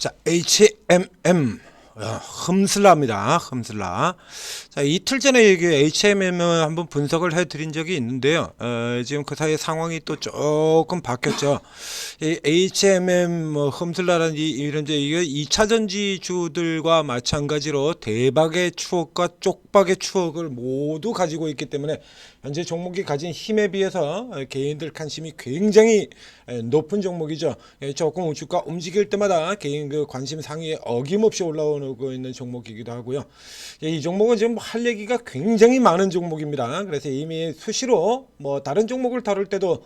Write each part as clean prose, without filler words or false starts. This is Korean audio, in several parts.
자, HMM 흠슬라입니다. 흠슬라. 자, 이틀 전에 이게 HMM을 한번 분석을 해드린 적이 있는데요. 지금 그 사이에 상황이 또 조금 바뀌었죠. 이 HMM 흠슬라라는 이런 이게 2차 전지주들과 마찬가지로 대박의 추억과 쪽박의 추억을 모두 가지고 있기 때문에 현재 종목이 가진 힘에 비해서 개인들 관심이 굉장히 높은 종목이죠. 조금 주가 움직일 때마다 개인 그 관심 상위에 어김없이 올라오고 있는 종목이기도 하고요. 이 종목은 지금 할 얘기가 굉장히 많은 종목입니다. 그래서 이미 수시로 뭐 다른 종목을 다룰 때도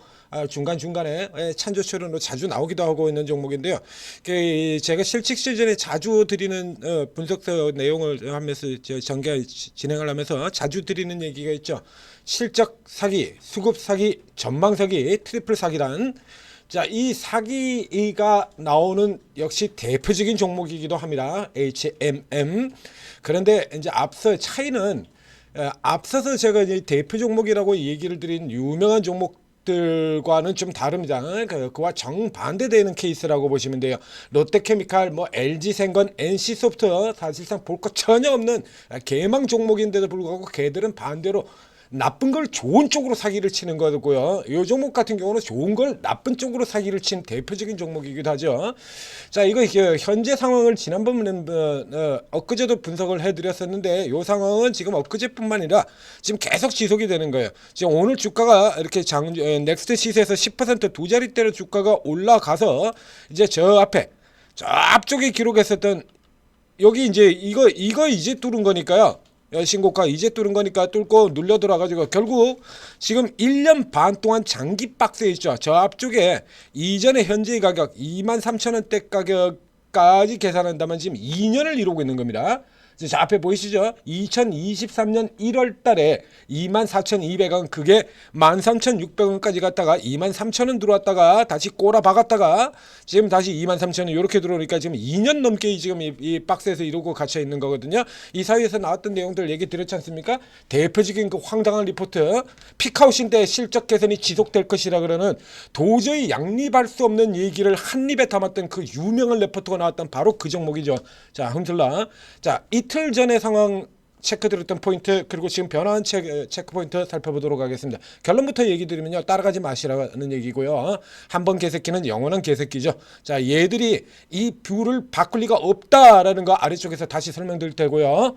중간중간에 찬조처럼 자주 나오기도 하고 있는 종목인데요. 제가 실직 시즌에 자주 드리는 분석서 내용을 하면서 전개 진행을 하면서 자주 드리는 얘기가 있죠. 실적 사기, 수급 사기, 전망 사기, 트리플 사기란. 자, 이 사기가 나오는 역시 대표적인 종목이기도 합니다. HMM. 그런데 이제 앞서 차이는 앞서서 제가 이제 대표 종목이라고 얘기를 드린 유명한 종목들과는 좀 다릅니다. 그와 정반대되는 케이스라고 보시면 돼요. 롯데케미칼, LG생건, NC소프트 사실상 볼 것 전혀 없는 개망 종목인데도 불구하고 걔들은 반대로 나쁜 걸 좋은 쪽으로 사기를 치는 거고요. 이 종목 같은 경우는 좋은 걸 나쁜 쪽으로 사기를 친 대표적인 종목이기도 하죠. 자, 이거 현재 상황을 지난번에는 엊그제도 분석을 해드렸었는데 이 상황은 지금 엊그제뿐만 아니라 지금 계속 지속이 되는 거예요. 지금 오늘 주가가 이렇게 넥스트 시세에서 10% 두 자릿대로 주가가 올라가서 이제 저 앞에 저 앞쪽에 기록했었던 여기 이제 이거 이제 뚫은 거니까요. 신고가 이제 뚫은 거니까 뚫고 눌려 들어가지고 결국 지금 1년 반 동안 장기 박스에 있죠. 저 앞쪽에 이전에 현재 가격 23,000원대 가격까지 계산한다면 지금 2년을 이루고 있는 겁니다. 자, 앞에 보이시죠? 2023년 1월 달에 24,200원, 그게 13,600원까지 갔다가 23,000원 들어왔다가 다시 꼬라 박았다가 지금 다시 23,000원 이렇게 들어오니까 지금 2년 넘게 지금 이 박스에서 이러고 갇혀 있는 거거든요. 이 사이에서 나왔던 내용들 얘기 드렸지 않습니까? 대표적인 그 황당한 리포트, 피카우신때 실적 개선이 지속될 것이라 그러는 도저히 양립할 수 없는 얘기를 한 입에 담았던 그 유명한 리포트가 나왔던 바로 그 종목이죠. 자, 흠슬라. 자, 이틀 전의 상황 체크드렸던 포인트, 그리고 지금 변화한 체크 포인트 살펴보도록 하겠습니다. 결론부터 얘기 드리면요, 따라가지 마시라는 얘기고요. 한 번 개새끼는 영원한 개새끼죠. 자, 얘들이 이 뷰를 바꿀 리가 없다라는 거 아래쪽에서 다시 설명드릴 테고요.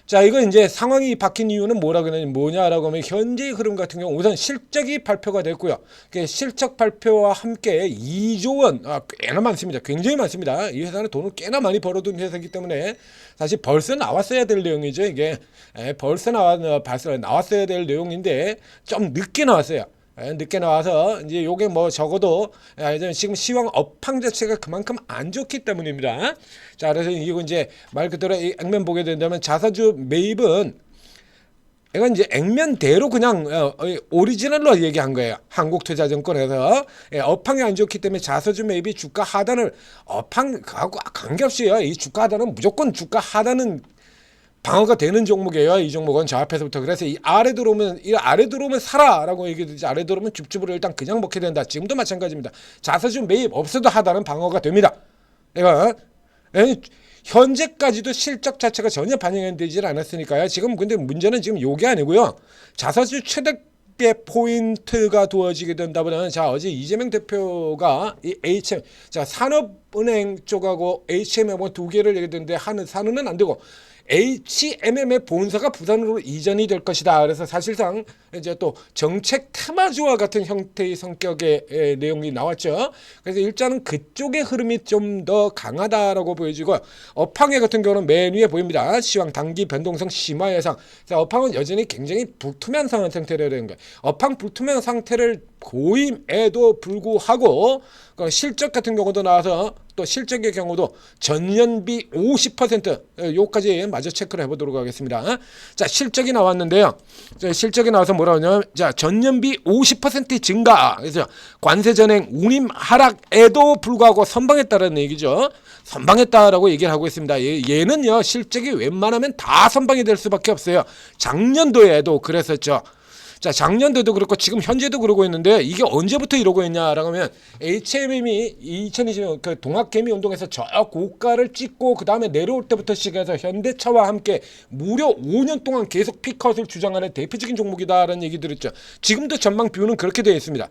자, 이거 이제 상황이 바뀐 이유는 뭐냐라고 하면 현재의 흐름 같은 경우 우선 실적이 발표가 됐고요. 실적 발표와 함께 2조 원, 꽤나 많습니다. 굉장히 많습니다. 이 회사는 돈을 꽤나 많이 벌어둔 회사이기 때문에 사실 벌써 나왔어야 될 내용이죠. 이게 벌써 나왔어야 될 내용인데 좀 늦게 나왔어요. 늦게 나와서 이제 요게 적어도 지금 시황 업황 자체가 그만큼 안 좋기 때문입니다. 자, 그래서 이거 이제 말 그대로 이 액면 보게 된다면 자사주 매입은 이건 이제 액면대로 그냥 오리지널로 얘기한 거예요. 한국투자증권에서 업황이 안 좋기 때문에 자사주 매입이 주가 하단을 업황하고 관계없이요. 이 주가 하단은 무조건 주가 하단은 방어가 되는 종목이에요. 이 종목은 저 앞에서부터. 그래서 이 아래 들어오면 사라라고 얘기하듯이 아래 들어오면 줍줍으로 일단 그냥 먹게 된다. 지금도 마찬가지입니다. 자사주 매입 없어도 하단은 방어가 됩니다. 이거 현재까지도 실적 자체가 전혀 반영되지 않았으니까요. 지금 근데 문제는 지금 요게 아니고요. 자사주 최대 포인트가 두어지게 된다면, 자, 어제 이재명 대표가 이 산업은행 쪽하고 HMM 두 개를 얘기했는데 산은은 안 되고 HMM의 본사가 부산으로 이전이 될 것이다. 그래서 사실상 이제 또 정책 테마주와 같은 형태의 성격의 내용이 나왔죠. 그래서 일단은 그쪽의 흐름이 좀 더 강하다라고 보여지고, 업황의 같은 경우는 맨 위에 보입니다. 시황 단기 변동성 심화 예상. 업황은 여전히 굉장히 불투명한 상태라는 거예요. 업황 불투명 상태를 고임에도 불구하고 실적 같은 경우도 나와서 또 실적의 경우도 전년비 50% 요까지 마저 체크를 해보도록 하겠습니다. 자, 실적이 나왔는데요. 자, 실적이 나와서 뭐라 하냐면, 자, 전년비 50% 증가. 그래서 관세 전행 운임 하락에도 불구하고 선방했다라는 얘기죠. 선방했다라고 얘기를 하고 있습니다. 얘는요, 실적이 웬만하면 다 선방이 될 수밖에 없어요. 작년도에도 그랬었죠. 자, 작년도도 그렇고 지금 현재도 그러고 있는데 이게 언제부터 이러고 있냐라고 하면 HMM이 2020년 그 동학개미 운동에서 저 고가를 찍고 그 다음에 내려올 때부터 시작해서 현대차와 함께 무려 5년 동안 계속 피크아웃을 주장하는 대표적인 종목이다라는 얘기 들었죠. 지금도 전망 뷰는 그렇게 되어 있습니다.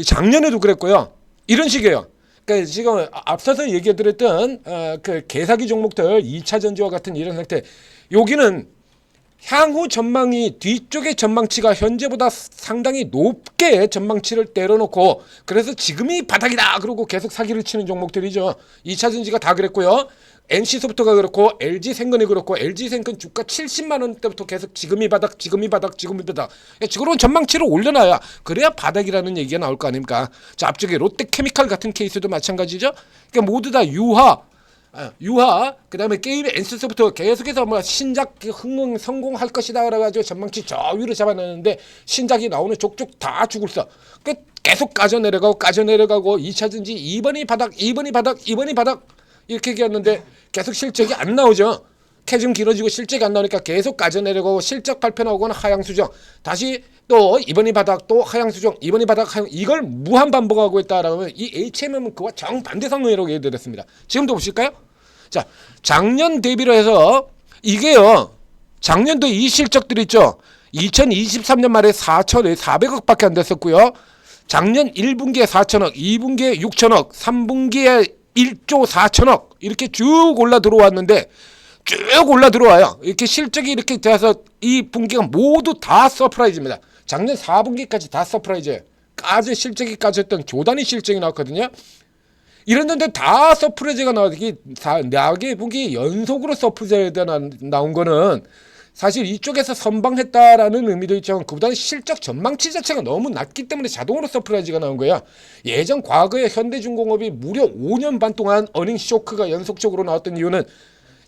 작년에도 그랬고요. 이런 식이에요. 그러니까 지금 앞서서 얘기해드렸던 그 개사기 종목들 2차 전지와 같은 이런 상태, 여기는 향후 전망이 뒤쪽의 전망치가 현재보다 상당히 높게 전망치를 때려놓고 그래서 지금이 바닥이다 그러고 계속 사기를 치는 종목들이죠. 2차 전지가 다 그랬고요. NC소프트가 그렇고 LG생건이 그렇고 LG생건 주가 70만 원대부터 계속 지금이 바닥 지금이 바닥 지금이 바닥 그런 전망치를 올려놔야 그래야 바닥이라는 얘기가 나올 거 아닙니까. 자, 앞쪽에 롯데케미칼 같은 케이스도 마찬가지죠. 그러니까 모두 다 유화 그 다음에 게임의 NC소프트 계속해서 뭐 신작 흥흥 성공할 것이다 그래가지고 전망치 저 위로 잡아놨는데 신작이 나오는 족족 다 죽을 써. 계속 까져 내려가고 2차 전지 2번이 바닥 2번이 바닥 이렇게 얘기했는데 계속 실적이 안 나오죠. 캐좀 길어지고 실적이 안 나오니까 계속 까져 내려가고 실적 발표 나오거나 하향 수정, 다시 또 이번이 바닥 또 하향 수정, 이번이 바닥 하향, 이걸 무한 반복하고 있다라고 하면 이 HMM은 그와 정반대 상황이라고 얘기드렸습니다. 지금도 보실까요? 자, 작년 대비로 해서 이게요, 작년도 이 실적들 있죠. 2023년 말에 400억밖에 안 됐었고요. 작년 1분기에 4천억, 2분기에 6천억, 3분기에 1조 4천억 이렇게 쭉 올라 들어왔는데 쭉 올라 들어와요. 이렇게 실적이 이렇게 돼서 이 분기가 모두 다 서프라이즈입니다. 작년 4분기까지 다 서프라이즈예요. 실적이 까졌던 조단위 실적이 나왔거든요. 이랬는데 다 서프라이즈가 나와서 이게 4개 분기 연속으로 서프라이즈가 나온 거는 사실 이쪽에서 선방했다라는 의미도 있지만 그보다는 실적 전망치 자체가 너무 낮기 때문에 자동으로 서프라이즈가 나온 거야. 예전 과거에 현대중공업이 무려 5년 반 동안 어닝 쇼크가 연속적으로 나왔던 이유는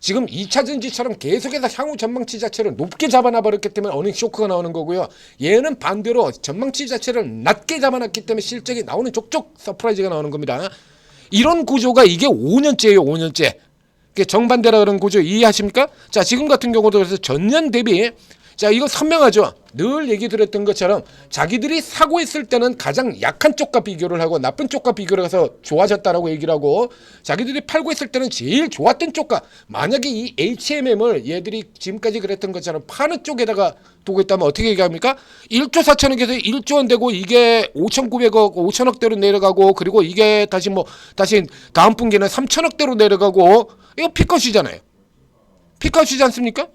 지금 2차 전지처럼 계속해서 향후 전망치 자체를 높게 잡아놔 버렸기 때문에 어닝 쇼크가 나오는 거고요. 얘는 반대로 전망치 자체를 낮게 잡아놨기 때문에 실적이 나오는 족족 서프라이즈가 나오는 겁니다. 이런 구조가 이게 5년째예요. 5년째. 정반대라 그런 구조 이해하십니까? 자, 지금 같은 경우도 그래서 전년 대비, 자, 이거 선명하죠. 늘 얘기 드렸던 것처럼 자기들이 사고 있을 때는 가장 약한 쪽과 비교를 하고 나쁜 쪽과 비교를 해서 좋아졌다라고 얘기를 하고, 자기들이 팔고 있을 때는 제일 좋았던 쪽과, 만약에 이 HMM을 얘들이 지금까지 그랬던 것처럼 파는 쪽에다가 두고 있다면 어떻게 얘기합니까? 1조 4천억에서 1조 원 되고 이게 5,900억 5천억대로 내려가고, 그리고 이게 다시 다음 분기는 3천억대로 내려가고, 이거 피컷이잖아요. 피컷이지 않습니까?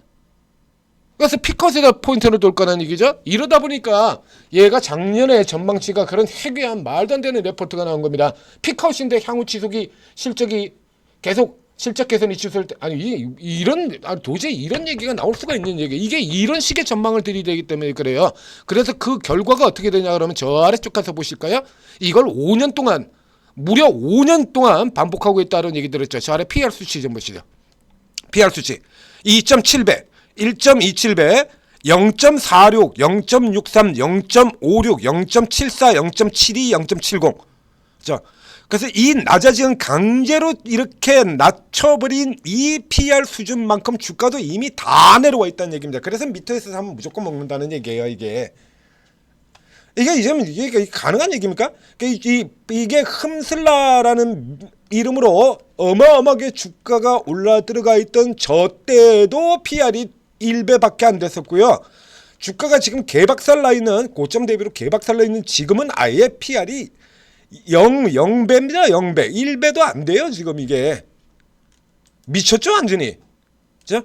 그래서 피컷에다 포인트를 둘 거라는 얘기죠. 이러다 보니까 얘가 작년에 전망치가 그런 해괴한 말도 안 되는 레포트가 나온 겁니다. 피컷인데 향후 지속이 실적이 계속 실적 개선이 지속될 때, 도저히 이런 얘기가 나올 수가 있는 얘기. 이게 이런 식의 전망을 들이대기 때문에 그래요. 그래서 그 결과가 어떻게 되냐 그러면 저 아래쪽 가서 보실까요? 이걸 5년 동안 무려 5년 동안 반복하고 있다는 얘기 들었죠. 저 아래 PR 수치 좀 보시죠. PR 수치 2.7배, 1.27배, 0.46, 0.63, 0.56, 0.74, 0.72, 0.70. 자, 그래서 이 낮아지는 강제로 이렇게 낮춰버린 이 PR 수준만큼 주가도 이미 다 내려와 있다는 얘기입니다. 그래서 밑에서 사면 무조건 먹는다는 얘기예요. 이게 가능한 얘기입니까? 이게 흠슬라라는 이름으로 어마어마하게 주가가 올라 들어가 있던 저 때에도 PR이 1배밖에 안 됐었고요. 주가가 지금 개박살 나 있는 고점 대비로 개박살 나 있는 지금은 아예 PR이 0배입니다. 0배. 1배도 안 돼요. 지금 이게. 미쳤죠 완전히. 자?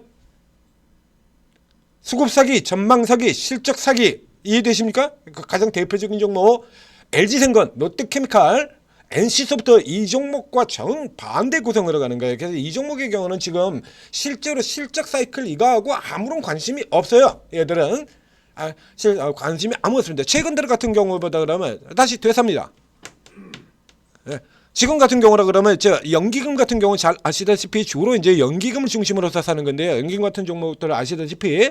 수급 사기, 전망 사기, 실적 사기 이해되십니까? 가장 대표적인 종목 LG생건, 롯데케미칼, NC소프트 이 종목과 정반대 구성으로 가는 거예요. 그래서 이 종목의 경우는 지금 실제로 실적 사이클 이거하고 아무런 관심이 없어요. 얘들은 관심이 아무 없습니다. 최근 들 같은 경우보다 그러면 다시 되삽니다. 네. 지금 같은 경우라 그러면 연기금 같은 경우 잘 아시다시피 주로 이제 연기금을 중심으로 해서 사는 건데요. 연기금 같은 종목들을 아시다시피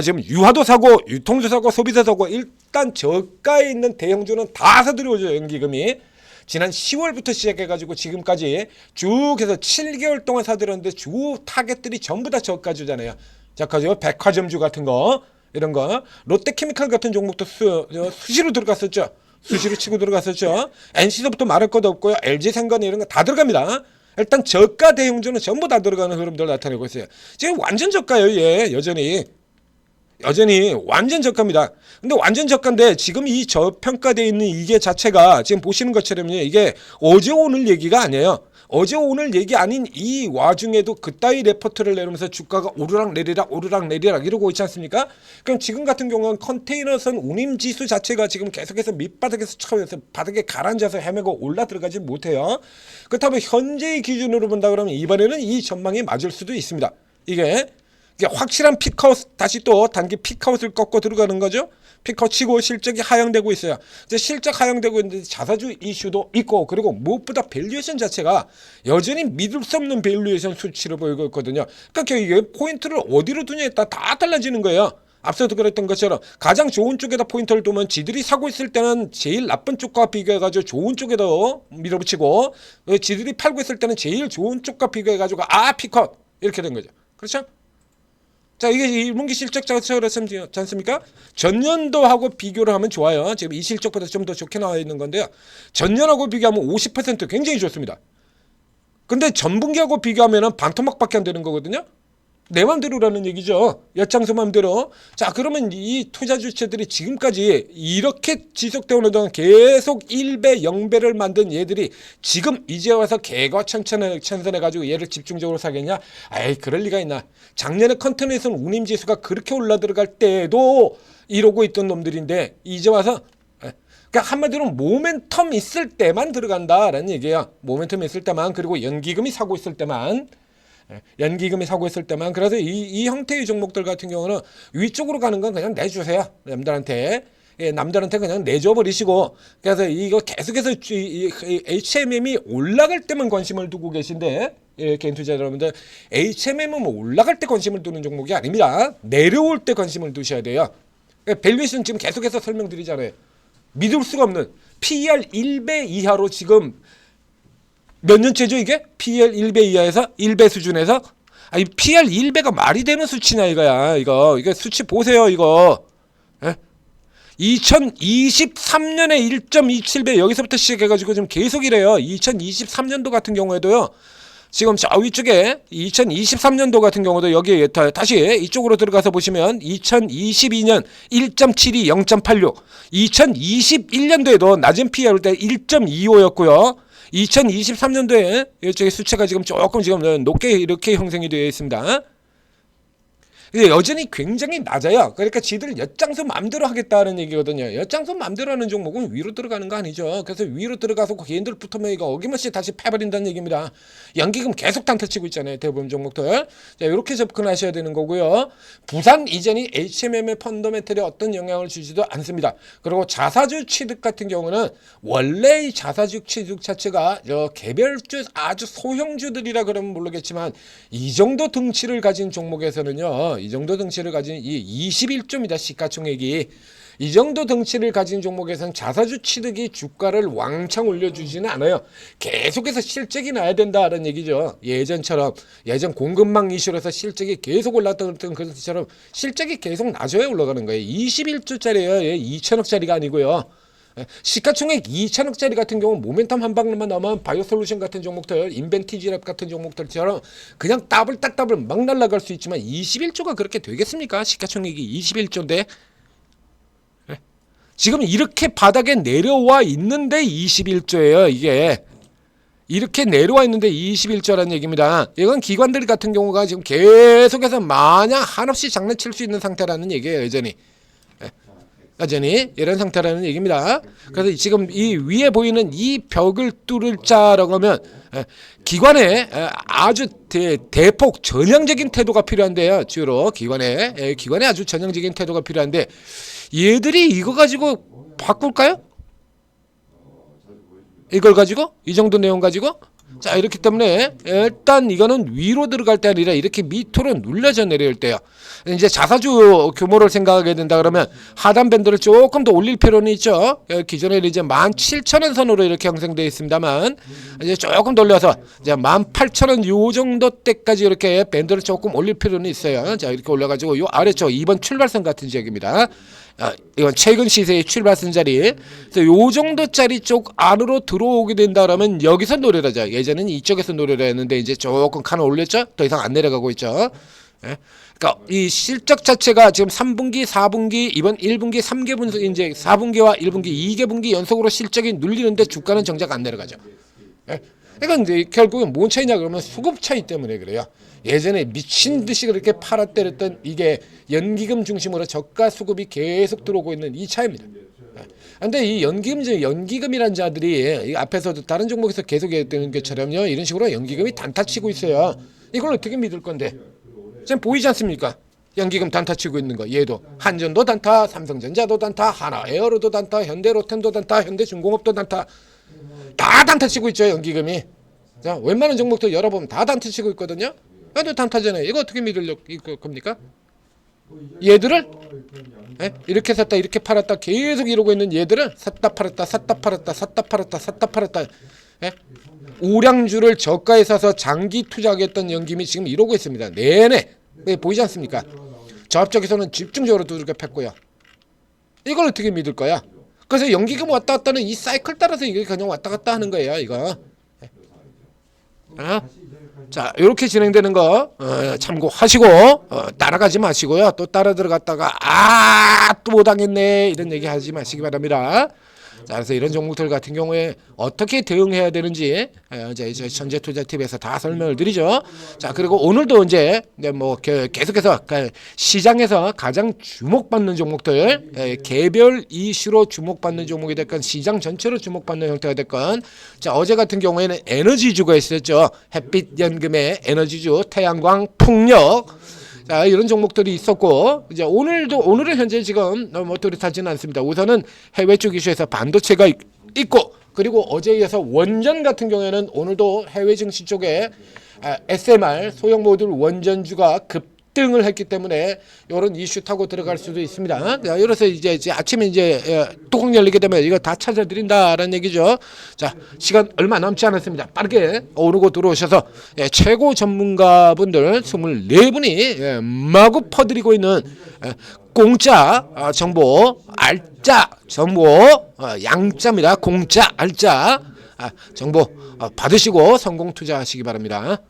지금 유화도 사고 유통도 사고 소비도 사고 일단 저가에 있는 대형주는 다 사들여오죠. 연기금이 지난 10월부터 시작해가지고 지금까지 쭉 해서 7개월 동안 사들였는데 주 타겟들이 전부 다 저가주잖아요. 저가주 백화점주 같은 거 이런 거. 롯데케미칼 같은 종목도 수시로 들어갔었죠. 수시로 치고 들어갔었죠. NC도부터 말할 것도 없고요. LG생건 이런 거 다 들어갑니다. 일단 저가 대형주는 전부 다 들어가는 흐름들 나타내고 있어요. 지금 완전 저가예요. 예, 여전히 완전 저가입니다. 근데 완전 저가인데 지금 이 저평가되어 있는 이게 자체가 지금 보시는 것처럼요. 이게 어제 오늘 얘기가 아니에요. 어제 오늘 얘기 아닌 이 와중에도 그따위 레포트를 내놓으면서 주가가 오르락 내리락 이러고 있지 않습니까? 그럼 지금 같은 경우는 컨테이너선 운임지수 자체가 지금 계속해서 밑바닥에서 쳐서 바닥에 가라앉아서 헤매고 올라 들어가지 못해요. 그렇다면 현재의 기준으로 본다 그러면 이번에는 이 전망이 맞을 수도 있습니다. 이게 확실한 픽아웃, 다시 또 단기 픽아웃을 꺾고 들어가는 거죠. 픽아웃 치고 실적이 하향되고 있어요. 이제 실적 하향되고 있는데 자사주 이슈도 있고, 그리고 무엇보다 밸류에이션 자체가 여전히 믿을 수 없는 밸류에이션 수치를 보이고 있거든요. 그러니까 이게 포인트를 어디로 두냐에 따라 다 달라지는 거예요. 앞서도 그랬던 것처럼 가장 좋은 쪽에다 포인트를 두면 지들이 사고 있을 때는 제일 나쁜 쪽과 비교해가지고 좋은 쪽에다 밀어붙이고, 지들이 팔고 있을 때는 제일 좋은 쪽과 비교해가지고 픽아웃 이렇게 된 거죠. 그렇죠? 자, 이게 1분기 실적 자체가 그렇지 않습니까? 전년도하고 비교를 하면 좋아요. 지금 이 실적보다 좀 더 좋게 나와 있는 건데요. 전년하고 비교하면 50% 굉장히 좋습니다. 근데 전분기하고 비교하면 반토막밖에 안 되는 거거든요. 내 맘대로라는 얘기죠. 엿장수 맘대로. 자, 그러면 이 투자 주체들이 지금까지 이렇게 지속되어 오는 동안 계속 1배, 0배를 만든 얘들이 지금 이제 와서 개과천선해가지고 얘를 집중적으로 사겠냐? 아이, 그럴 리가 있나. 작년에 컨테너에서는 운임지수가 그렇게 올라 들어갈 때에도 이러고 있던 놈들인데 이제 와서, 그러니까 한마디로 모멘텀 있을 때만 들어간다라는 얘기예요. 모멘텀 있을 때만, 그리고 연기금이 사고 있을 때만. 그래서 이 형태의 종목들 같은 경우는 위쪽으로 가는 건 그냥 내주세요. 남들한테 그냥 내줘버리시고. 그래서 이거 계속해서 HMM이 올라갈 때만 관심을 두고 계신데, 개인 투자자 여러분들, HMM은 올라갈 때 관심을 두는 종목이 아닙니다. 내려올 때 관심을 두셔야 돼요. 밸류에이션 지금 계속해서 설명드리잖아요. 믿을 수가 없는 PER 1배 이하로 지금 몇 년째죠 이게? PER 1배 이하에서 1배 수준에서? 아니, PER 1배가 말이 되는 수치냐 이거야. 이거 수치 보세요 이거. 2023년에 1.27배 여기서부터 시작해가지고 지금 계속 이래요. 2023년도 같은 경우에도요. 지금 저 위쪽에 2023년도 같은 경우도 여기에 다시 이쪽으로 들어가서 보시면 2022년 1.72, 0.86, 2021년도에도 낮은 PER 때 1.25였고요. 2023년도에 이쪽에 수치가 지금 조금 지금 높게 이렇게 형성이 되어 있습니다. 여전히 굉장히 낮아요. 그러니까 지들 엿장수 마음대로 하겠다는 얘기거든요. 엿장수 마음대로 하는 종목은 위로 들어가는 거 아니죠. 그래서 위로 들어가서 개인들 붙으면 이거 어김없이 다시 패버린다는 얘기입니다. 연기금 계속 단타치고 있잖아요. 대부분 종목들. 자, 이렇게 접근하셔야 되는 거고요. 부산 이전이 HMM의 펀더멘털에 어떤 영향을 주지도 않습니다. 그리고 자사주 취득 같은 경우는 원래 이 자사주 취득 자체가 개별주 아주 소형주들이라 그러면 모르겠지만 이 정도 등치를 가진 종목에서는요. 이 정도 덩치를 가진 이 21조입니다. 시가총액이. 이 정도 덩치를 가진 종목에서는 자사주 취득이 주가를 왕창 올려주지는 않아요. 계속해서 실적이 나야 된다는 얘기죠. 예전 공급망 이슈로 해서 실적이 계속 올랐던 것처럼 실적이 계속 낮아야 올라가는 거예요. 21조짜리예요. 2천억짜리가 아니고요. 시가총액 2천억짜리 같은 경우는 모멘텀 한 방울만 나오면 바이오솔루션 같은 종목들, 인벤티지랩 같은 종목들처럼 그냥 더블 막 날아갈 수 있지만 21조가 그렇게 되겠습니까? 시가총액이 21조인데 지금 이렇게 바닥에 내려와 있는데 21조예요. 이게 이렇게 내려와 있는데 21조라는 얘기입니다. 이건 기관들 같은 경우가 지금 계속해서 마냥 한없이 장난칠 수 있는 상태라는 얘기예요. 여전히 이런 상태라는 얘기입니다. 그래서 지금 이 위에 보이는 이 벽을 뚫을 자라고 하면 기관에 아주 대폭 전향적인 태도가 필요한데요. 주로 기관에 아주 전향적인 태도가 필요한데 얘들이 이거 가지고 바꿀까요? 이걸 가지고? 이 정도 내용 가지고? 자, 이렇기 때문에 일단 이거는 위로 들어갈 때 아니라 이렇게 밑으로 눌려져 내려올 때요. 이제 자사주 규모를 생각하게 된다 그러면 하단 밴드를 조금 더 올릴 필요는 있죠. 기존에 이제 17,000원 선으로 이렇게 형성되어 있습니다만 이제 조금 돌려서 이제 18,000원 요 정도 때까지 이렇게 밴드를 조금 올릴 필요는 있어요. 자, 이렇게 올려가지고 요 아래쪽 2번 출발선 같은 지역입니다. 이건 최근 시세의 출발선 자리. 그래서 요 정도짜리 쪽 안으로 들어오게 된다라면 여기서 노래를 하죠. 예전에는 이쪽에서 노래를 했는데 이제 조금 칸을 올렸죠. 더 이상 안 내려가고 있죠. 예? 그러니까 이 실적 자체가 지금 3분기, 4분기, 이번 1분기, 3개 분석 이제 4분기와 1분기, 2개 분기 연속으로 실적이 눌리는데 주가는 정작 안 내려가죠. 예? 그러니까 이제 결국은 뭔 차이냐 그러면 수급 차이 때문에 그래요. 예전에 미친 듯이 그렇게 팔아 때렸던 이게 연기금 중심으로 저가 수급이 계속 들어오고 있는 이 차이입니다. 근데 이 연기금이란 자들이 이 앞에서도 다른 종목에서 계속 얘기되는 것처럼요, 이런 식으로 연기금이 단타치고 있어요. 이걸 어떻게 믿을 건데? 지금 보이지 않습니까? 연기금 단타치고 있는 거. 얘도 한전도 단타, 삼성전자도 단타, 하나에어로도 단타, 현대로템도 단타, 현대중공업도 단타. 다 단타치고 있죠, 연기금이. 자, 웬만한 종목도 열어보면 다 단타치고 있거든요. 그래도 단타잖아요. 이거 어떻게 믿을 겁니까? 얘들을 이렇게 샀다 이렇게 팔았다 계속 이러고 있는 얘들을 샀다 팔았다 샀다 팔았다 샀다 팔았다 샀다 팔았다 우량주를 저가에 사서 장기 투자하겠다는 연기금이 지금 이러고 있습니다. 내내. 보이지 않습니까? 저압적에서는 집중적으로 두들겨 팼고요. 이걸 어떻게 믿을 거야? 그래서 연기금 왔다 갔다는 이 사이클 따라서 이게 그냥 왔다 갔다 하는 거예요. 이거. 자, 이렇게 진행되는 거 참고하시고 따라가지 마시고요. 또 따라 들어갔다가 또 못 당했네 이런 얘기 하지 마시기 바랍니다. 자, 그래서 이런 종목들 같은 경우에 어떻게 대응해야 되는지 이제 전재투자TV에서 다 설명을 드리죠. 자, 그리고 오늘도 이제 뭐 계속해서 시장에서 가장 주목받는 종목들, 개별 이슈로 주목받는 종목이 됐건 시장 전체로 주목받는 형태가 됐건, 자, 어제 같은 경우에는 에너지주가 있었죠. 햇빛 연금의 에너지주, 태양광, 풍력. 자, 이런 종목들이 있었고, 이제 오늘은 현재 지금 뭐 뚜렷하지는 않습니다. 우선은 해외 쪽 이슈에서 반도체가 있고, 그리고 어제에 이어서 원전 같은 경우에는 오늘도 해외 증시 쪽에 SMR 소형 모듈 원전주가 급등을 했기 때문에 이런 이슈 타고 들어갈 수도 있습니다. 이래서 이제 아침에 이제 뚜껑 열리게 되면 이거 다 찾아드린다라는 얘기죠. 자, 시간 얼마 남지 않았습니다. 빠르게 오르고 들어오셔서 최고 전문가분들 24분이 마구 퍼드리고 있는 공짜 정보, 알짜 정보, 양짜입니다. 공짜, 알짜 정보 받으시고 성공 투자하시기 바랍니다.